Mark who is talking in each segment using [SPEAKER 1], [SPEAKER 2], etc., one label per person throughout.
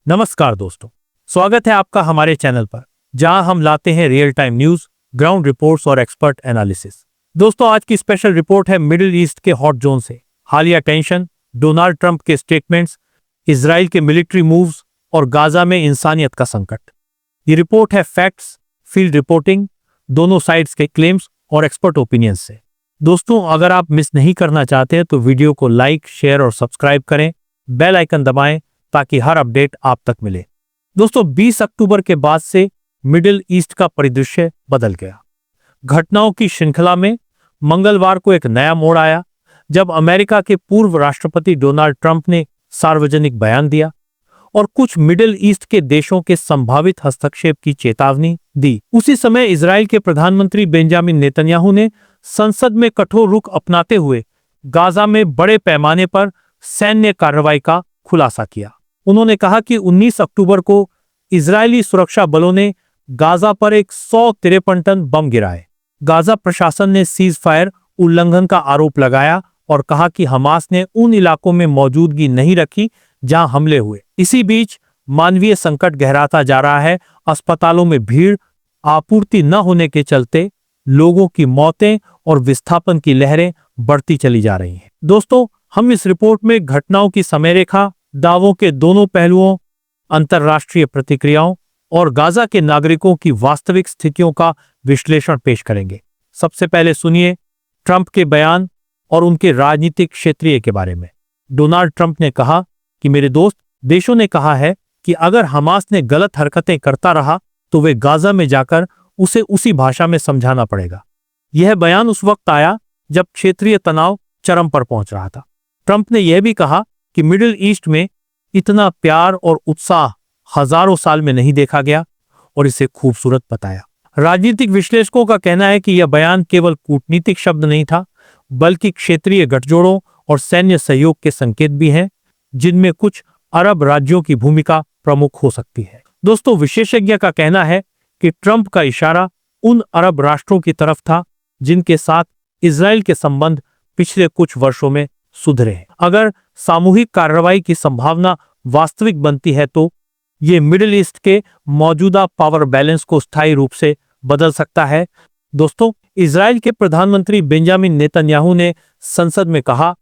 [SPEAKER 1] नमस्कार दोस्तों, स्वागत है आपका हमारे चैनल पर, जहां हम लाते हैं real time news, ground reports और एक्सपर्ट एनालिसिस। दोस्तों, आज की स्पेशल रिपोर्ट है मिडिल ईस्ट के हॉट जोन से हालिया टेंशन, डोनाल्ड ट्रंप के स्टेटमेंट्स, इजराइल के मिलिट्री मूव्स और गाजा में इंसानियत का संकट। ये रिपोर्ट है फैक्ट्स, फील्ड रिपोर्टिंग, दोनों साइड्स के क्लेम्स और एक्सपर्ट ओपिनियंस से। दोस्तों, अगर आप मिस नहीं करना चाहते हैं तो वीडियो को लाइक, शेयर और सब्सक्राइब करें, बेल आइकन दबाएं ताकि हर अपडेट आप तक मिले। दोस्तों, 20 अक्टूबर के बाद से मिडिल ईस्ट का परिदृश्य बदल गया। घटनाओं की श्रृंखला में मंगलवार को एक नया मोड़ आया जब अमेरिका के पूर्व राष्ट्रपति डोनाल्ड ट्रंप ने सार्वजनिक बयान दिया और कुछ मिडिल ईस्ट के देशों के संभावित हस्तक्षेप की चेतावनी दी। उसी समय इजराइल के प्रधानमंत्री बेंजामिन नेतन्याहू ने संसद में कठोर रुख अपनाते हुए गाजा में बड़े पैमाने पर सैन्य कार्रवाई का खुलासा किया। उन्होंने कहा कि 19 अक्टूबर को इजरायली सुरक्षा बलों ने गाजा पर एक 153 टन बम गिराए। गाजा प्रशासन ने सीज फायर उल्लंघन का आरोप लगाया और कहा कि हमास ने उन इलाकों में मौजूदगी नहीं रखी जहां हमले हुए। इसी बीच मानवीय संकट गहराता जा रहा है। अस्पतालों में भीड़, आपूर्ति न होने के चलते लोगों की मौतें और विस्थापन की लहरें बढ़ती चली जा रही हैं। दोस्तों, हम इस रिपोर्ट में घटनाओं की समयरेखा, दावों के दोनों पहलुओं, अंतर्राष्ट्रीय प्रतिक्रियाओं और गाजा के नागरिकों की वास्तविक स्थितियों का विश्लेषण पेश करेंगे। सबसे पहले सुनिए ट्रंप के बयान और उनके राजनीतिक क्षेत्रीय के बारे में। डोनाल्ड ट्रंप ने कहा कि मेरे दोस्त, देशों ने कहा है कि अगर हमास ने गलत हरकतें करता रहा तो वे गाजा में जाकर उसे उसी भाषा में समझाना पड़ेगा। यह बयान उस वक्त आया जब क्षेत्रीय तनाव चरम पर पहुंच रहा था। ट्रंप ने यह भी कहा कि मिडिल ईस्ट में इतना प्यार और उत्साह हजारों साल में नहीं देखा गया और इसे खूबसूरत बताया। राजनीतिक विश्लेषकों का कहना है कि यह बयान केवल कूटनीतिक शब्द नहीं था, बल्कि क्षेत्रीय गठजोड़ों और सैन्य सहयोग के संकेत भी हैं, जिनमें कुछ अरब राज्यों की भूमिका प्रमुख हो सकती है। दोस्तों, विशेषज्ञ का कहना है कि ट्रंप का इशारा उन अरब राष्ट्रों की तरफ था जिनके साथ इजराइल के संबंध पिछले कुछ वर्षों में सुधरे हैं। अगर सामूहिक कार्रवाई की संभावना वास्तविक बनती है तो ये मिडिल ईस्ट के मौजूदा पावर बैलेंस को स्थायी रूप से बदल सकता है। दोस्तों, इजराइल के प्रधानमंत्री बेंजामिन नेतन्याहू ने संसद में कहा,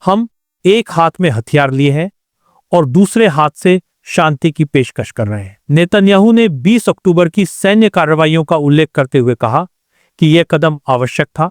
[SPEAKER 1] हम एक हाथ में हथियार लिए हैं और दूसरे हाथ से शांति की पेशकश कर रहे हैं। नेतन्याहू ने 20 अक्टूबर की सैन्य कार्रवाइयों का उल्लेख करते हुए कहा कि यह कदम आवश्यक था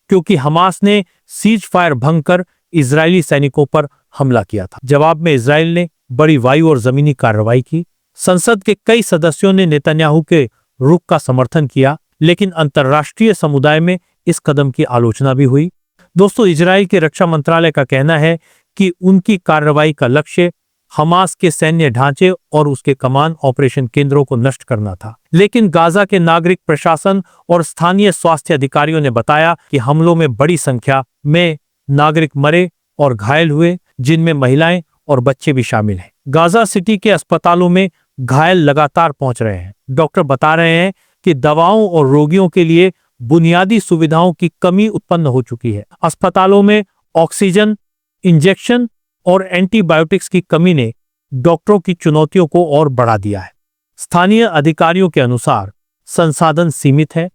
[SPEAKER 1] क्योंकि हमास ने सीज फायर भंग कर इजरायली सैनिकों पर हमला किया था। जवाब में इजराइल ने बड़ी वायु और जमीनी कार्रवाई की। संसद के कई सदस्यों ने नेतन्याहू के रुख का समर्थन किया, लेकिन अंतर्राष्ट्रीय समुदाय में इस कदम की आलोचना भी हुई। दोस्तों, इजराइल के रक्षा मंत्रालय का कहना है कि उनकी कार्रवाई का लक्ष्य हमास के सैन्य ढांचे और उसके कमान ऑपरेशन केंद्रों को नष्ट करना था। लेकिन गाजा के नागरिक प्रशासन और स्थानीय स्वास्थ्य अधिकारियों ने बताया कि हमलों में बड़ी संख्या में नागरिक मरे और घायल हुए, जिनमें महिलाएं और बच्चे भी शामिल हैं। गाजा सिटी के अस्पतालों में घायल लगातार पहुंच रहे हैं। डॉक्टर बता रहे हैं कि दवाओं और रोगियों के लिए बुनियादी सुविधाओं की कमी उत्पन्न हो चुकी है। अस्पतालों में ऑक्सीजन, इंजेक्शन और एंटीबायोटिक्स की कमी ने डॉक्टरों की चुनौतियों को और बढ़ा दिया है। स्थानीय अधिकारियों के अनुसार संसाधन सीमित है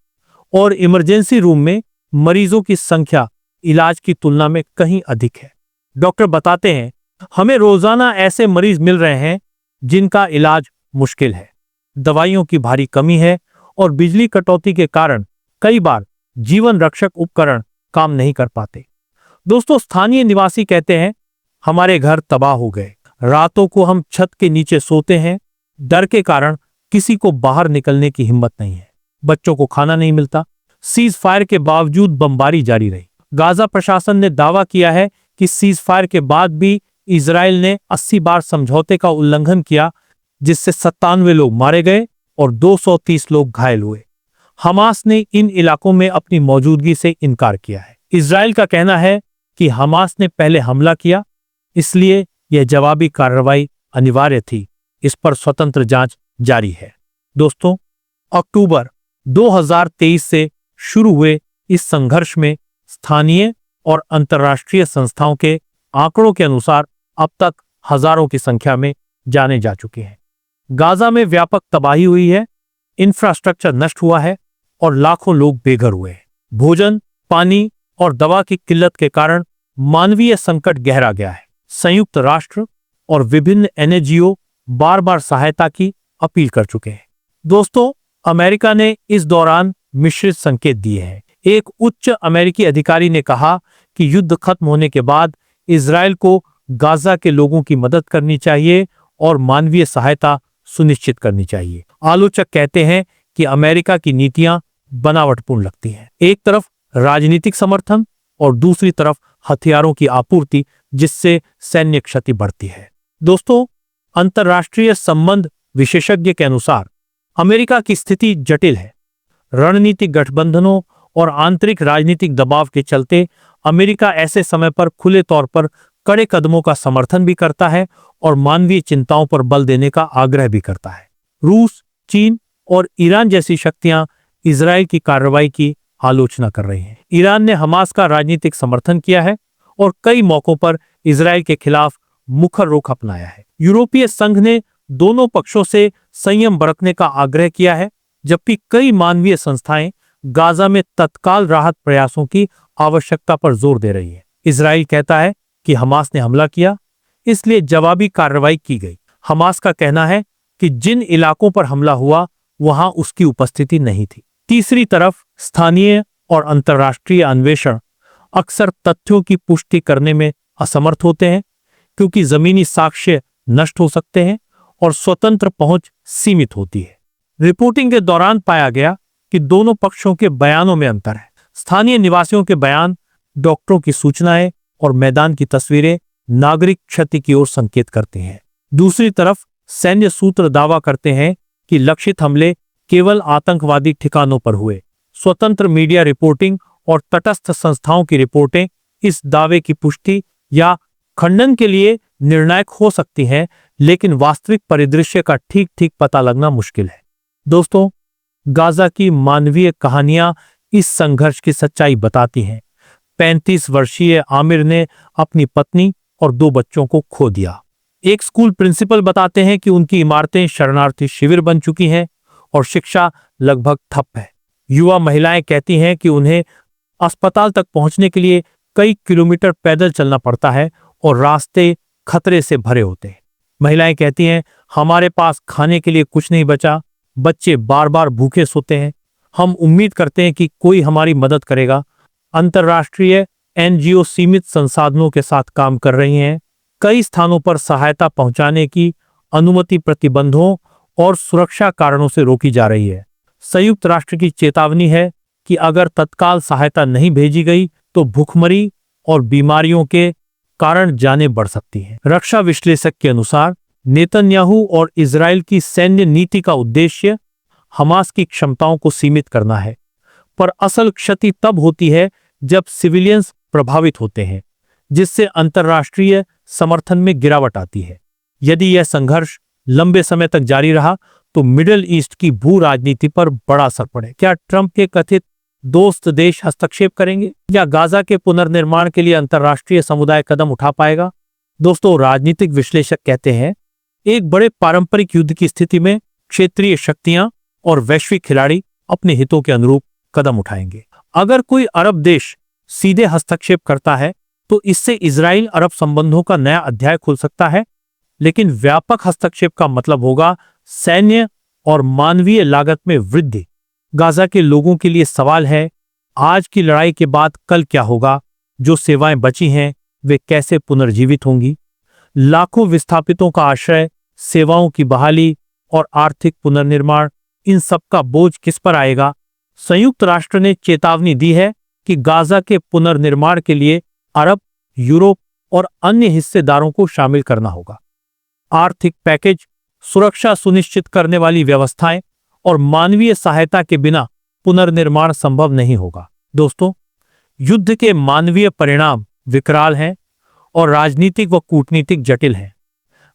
[SPEAKER 1] और इमरजेंसी रूम में मरीजों की संख्या इलाज की तुलना में कहीं अधिक है। डॉक्टर बताते हैं, हमें रोजाना ऐसे मरीज मिल रहे हैं जिनका इलाज मुश्किल है। दवाइयों की भारी कमी है और बिजली कटौती के कारण कई बार जीवन रक्षक उपकरण काम नहीं कर पाते। दोस्तों, स्थानीय निवासी कहते हैं, हमारे घर तबाह हो गए। रातों को हम छत के नीचे सोते हैं। डर के कारण किसी को बाहर निकलने की हिम्मत नहीं है। बच्चों को खाना नहीं मिलता। सीज फायर के बावजूद बमबारी जारी रही। गाजा प्रशासन ने दावा किया है कि सीज फायर के बाद भी इजराइल ने 80 बार समझौते का उल्लंघन किया, जिससे 97 लोग मारे गए और 230 लोग घायल हुए। हमास ने इन इलाकों में अपनी मौजूदगी से इनकार किया है। इजराइल का कहना है कि हमास ने पहले हमला किया, इसलिए यह जवाबी कार्रवाई अनिवार्य थी। इस पर स्वतंत्र जांच जारी है। दोस्तों, अक्टूबर 2023 से शुरू हुए इस संघर्ष में स्थानीय और अंतर्राष्ट्रीय संस्थाओं के आंकड़ों के अनुसार अब तक हजारों की संख्या में जाने जा चुके हैं। गाजा में व्यापक तबाही हुई है, इंफ्रास्ट्रक्चर नष्ट हुआ है और लाखों लोग बेघर हुए हैं। भोजन, पानी और दवा की किल्लत के कारण मानवीय संकट गहरा गया है। संयुक्त राष्ट्र और विभिन्न एनजीओ बार बार सहायता की अपील कर चुके हैं। दोस्तों, अमेरिका ने इस दौरान मिश्रित संकेत दिए हैं। एक उच्च अमेरिकी अधिकारी ने कहा कि युद्ध खत्म होने के बाद इजरायल को गाजा के लोगों की मदद करनी चाहिए और मानवीय सहायता सुनिश्चित करनी चाहिए। आलोचक कहते हैं कि अमेरिका की नीतियां बनावटपूर्ण लगती हैं। एक तरफ राजनीतिक समर्थन और दूसरी तरफ हथियारों की आपूर्ति, जिससे सैन्य क्षति बढ़ती है। दोस्तों, अंतर्राष्ट्रीय संबंध विशेषज्ञ के अनुसार अमेरिका की स्थिति जटिल है। रणनीतिक गठबंधनों और आंतरिक राजनीतिक दबाव के चलते अमेरिका ऐसे समय पर खुले तौर पर कड़े कदमों का समर्थन भी करता है और मानवीय चिंताओं पर बल देने का आग्रह भी करता है। रूस, चीन और ईरान जैसी शक्तियां इजरायल की कार्रवाई की आलोचना कर रही हैं। ईरान ने हमास का राजनीतिक समर्थन किया है और कई मौकों पर इजरायल के खिलाफ मुखर रुख अपनाया है। यूरोपीय संघ ने दोनों पक्षों से संयम बरतने का आग्रह किया है, जबकि कई मानवीय संस्थाएं गाजा में तत्काल राहत प्रयासों की आवश्यकता पर जोर दे रही है। इजरायल कहता है कि हमास ने हमला किया, इसलिए जवाबी कार्रवाई की गई। हमास का कहना है कि जिन इलाकों पर हमला हुआ वहां उसकी उपस्थिति नहीं थी। तीसरी तरफ स्थानीय और अंतर्राष्ट्रीय अन्वेषण अक्सर तथ्यों की पुष्टि करने में असमर्थ होते हैं, क्योंकि जमीनी साक्ष्य नष्ट हो सकते हैं और स्वतंत्र पहुंच सीमित होती है। रिपोर्टिंग के दौरान पाया गया कि दोनों पक्षों के बयानों में अंतर है। स्थानीय निवासियों के बयान, डॉक्टरों की सूचनाएं और मैदान की तस्वीरें नागरिक क्षति की ओर संकेत करते हैं। दूसरी तरफ सैन्य सूत्र दावा करते हैं कि लक्षित हमले केवल आतंकवादी ठिकानों पर हुए। स्वतंत्र मीडिया रिपोर्टिंग और तटस्थ संस्थाओं की रिपोर्टें इस दावे की पुष्टि या खंडन के लिए निर्णायक हो सकती हैं, लेकिन वास्तविक परिदृश्य का ठीक ठीक पता लगना मुश्किल है। दोस्तों, गाजा की मानवीय कहानियां इस संघर्ष की सच्चाई बताती हैं। 35 वर्षीय आमिर ने अपनी पत्नी और 2 बच्चों को खो दिया। एक स्कूल प्रिंसिपल बताते हैं कि उनकी इमारतें शरणार्थी शिविर बन चुकी हैं और शिक्षा लगभग ठप है। युवा महिलाएं कहती हैं कि उन्हें अस्पताल तक पहुंचने के लिए कई किलोमीटर पैदल चलना पड़ता है और रास्ते खतरे से भरे होते हैं। महिलाएं कहती हैं, हमारे पास खाने के लिए कुछ नहीं बचा, बच्चे बार बार भूखे सोते हैं, हम उम्मीद करते हैं कि कोई हमारी मदद करेगा। अंतर्राष्ट्रीय एनजीओ सीमित संसाधनों के साथ काम कर रही हैं। कई स्थानों पर सहायता पहुंचाने की अनुमति प्रतिबंधों और सुरक्षा कारणों से रोकी जा रही है। संयुक्त राष्ट्र की चेतावनी है कि अगर तत्काल सहायता नहीं भेजी गई तो भूखमरी और बीमारियों के कारण जानें बढ़ सकती हैं। रक्षा विश्लेषक के अनुसार नेतन्याहू और इजरायल की सैन्य नीति का उद्देश्य हमास की क्षमताओं को सीमित करना है, पर असल क्षति तब होती है जब सिविलियंस प्रभावित होते हैं, जिससे अंतर्राष्ट्रीय समर्थन में गिरावट आती है। यदि यह संघर्ष लंबे समय तक जारी रहा तो मिडिल ईस्ट की भू राजनीति पर बड़ा असर पड़े। क्या ट्रंप के कथित दोस्त देश हस्तक्षेप करेंगे या गाजा के पुनर्निर्माण के लिए अंतर्राष्ट्रीय समुदाय कदम उठा पाएगा? दोस्तों, राजनीतिक विश्लेषक कहते हैं, एक बड़े पारंपरिक युद्ध की स्थिति में क्षेत्रीय शक्तियां और वैश्विक खिलाड़ी अपने हितों के अनुरूप कदम उठाएंगे। अगर कोई अरब देश सीधे हस्तक्षेप करता है तो इससे इजराइल अरब संबंधों का नया अध्याय खुल सकता है, लेकिन व्यापक हस्तक्षेप का मतलब होगा सैन्य और मानवीय लागत में वृद्धि। गाजा के लोगों के लिए सवाल है, आज की लड़ाई के बाद कल क्या होगा? जो सेवाएं बची हैं वे कैसे पुनर्जीवित होंगी? लाखों विस्थापितों का आश्रय, सेवाओं की बहाली और आर्थिक पुनर्निर्माण, इन सब का बोझ किस पर आएगा? संयुक्त राष्ट्र ने चेतावनी दी है कि गाजा के पुनर्निर्माण के लिए अरब, यूरोप और अन्य हिस्सेदारों को शामिल करना होगा। आर्थिक पैकेज, सुरक्षा सुनिश्चित करने वाली व्यवस्थाएं और मानवीय सहायता के बिना पुनर्निर्माण संभव नहीं होगा। दोस्तों, युद्ध के मानवीय परिणाम विकराल हैं और राजनीतिक व कूटनीतिक जटिल हैं।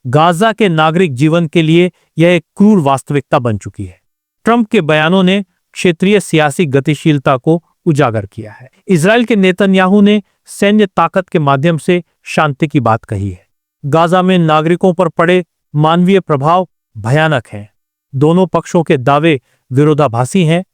[SPEAKER 1] गाजा के नागरिक जीवन के लिए यह एक क्रूर वास्तविकता बन चुकी है। ट्रंप के बयानों ने क्षेत्रीय सियासी गतिशीलता को उजागर किया है। इजरायल के नेतन्याहू ने सैन्य ताकत के माध्यम से शांति की बात कही है। गाजा में नागरिकों पर पड़े मानवीय प्रभाव भयानक हैं। दोनों पक्षों के दावे विरोधाभासी हैं।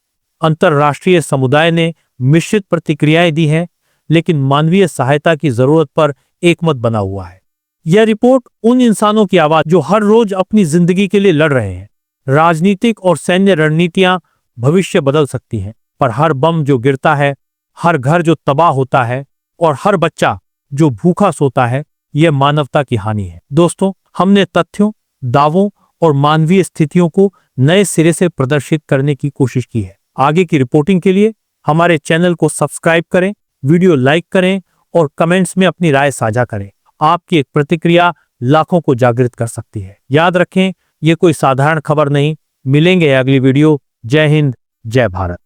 [SPEAKER 1] अंतर्राष्ट्रीय समुदाय ने मिश्रित प्रतिक्रियाएं दी हैं, लेकिन मानवीय सहायता की जरूरत पर एकमत बना हुआ है। यह रिपोर्ट उन इंसानों की आवाज जो हर रोज अपनी जिंदगी के लिए लड़ रहे हैं। राजनीतिक और सैन्य रणनीतियां भविष्य बदल सकती हैं, पर हर बम जो गिरता है, हर घर जो तबाह होता है और हर बच्चा जो भूखा सोता है, यह मानवता की हानि है। दोस्तों, हमने तथ्यों, दावों और मानवीय स्थितियों को नए सिरे से प्रदर्शित करने की कोशिश की है। आगे की रिपोर्टिंग के लिए हमारे चैनल को सब्सक्राइब करें, वीडियो लाइक करें और कमेंट्स में अपनी राय साझा करें। आपकी एक प्रतिक्रिया लाखों को जागृत कर सकती है। याद रखें, यह कोई साधारण खबर नहीं। मिलेंगे अगली वीडियो। जय हिंद, जय भारत।